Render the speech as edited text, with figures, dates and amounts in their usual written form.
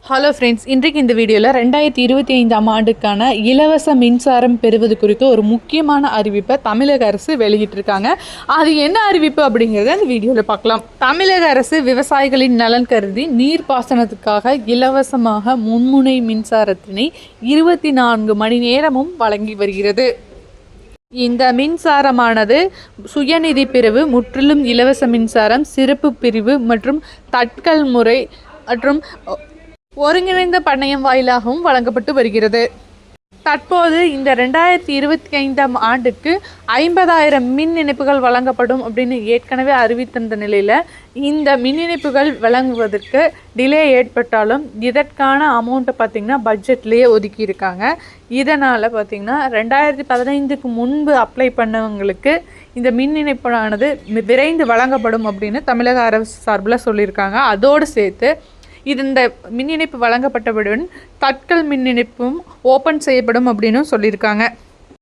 Hello friends, இன்றைக்கு இந்த வீடியோவில் 2025ஆம் ஆண்டுக்கான இலவச மின்சாரம் பெறுவது குறித்து ஒரு முக்கியமான அறிவிப்பை தமிழக அரசு வெளியிட்டிருக்காங்க. அது என்ன அறிவிப்பு அப்படிங்கிறத இந்த வீடியோவில் பார்க்கலாம். தமிழக அரசு விவசாயிகளின் நலன் கருதி நீர்ப்பாசனத்துக்காக இலவசமாக மும்முனை மின்சாரத்தினை 24 மணி நேரமும் வழங்கி வருகிறது. இந்த மின்சாரமானது சுயநிதி பிரிவு, முற்றிலும் இலவச மின்சாரம், சிறப்பு பிரிவு மற்றும் தட்கல் முறை மற்றும் ஒருங்கிணைந்த பண்ணையம் வாயிலாகவும் வழங்கப்பட்டு வருகிறது. தற்போது இந்த 2025ஆம் ஆண்டுக்கு 50,000 மின் இணைப்புகள் வழங்கப்படும் அப்படின்னு ஏற்கனவே அறிவித்திருந்த நிலையில் இந்த மின் இணைப்புகள் வழங்குவதற்கு டிலே ஏற்பட்டாலும் இதற்கான அமௌண்ட்டை பார்த்திங்கன்னா பட்ஜெட்லேயே ஒதுக்கியிருக்காங்க. இதனால் பார்த்திங்கன்னா 2015க்கு முன்பு அப்ளை பண்ணவங்களுக்கு இந்த மின் இணைப்பானது விரைந்து வழங்கப்படும் அப்படின்னு தமிழக அரசு சார்பில் சொல்லியிருக்காங்க. அதோடு சேர்த்து இந்த மின் இணைப்பு வழங்கப்பட்டவுடன் தட்கல் மின் இணைப்பும் ஓப்பன் செய்யப்படும் அப்படின்னு சொல்லியிருக்காங்க.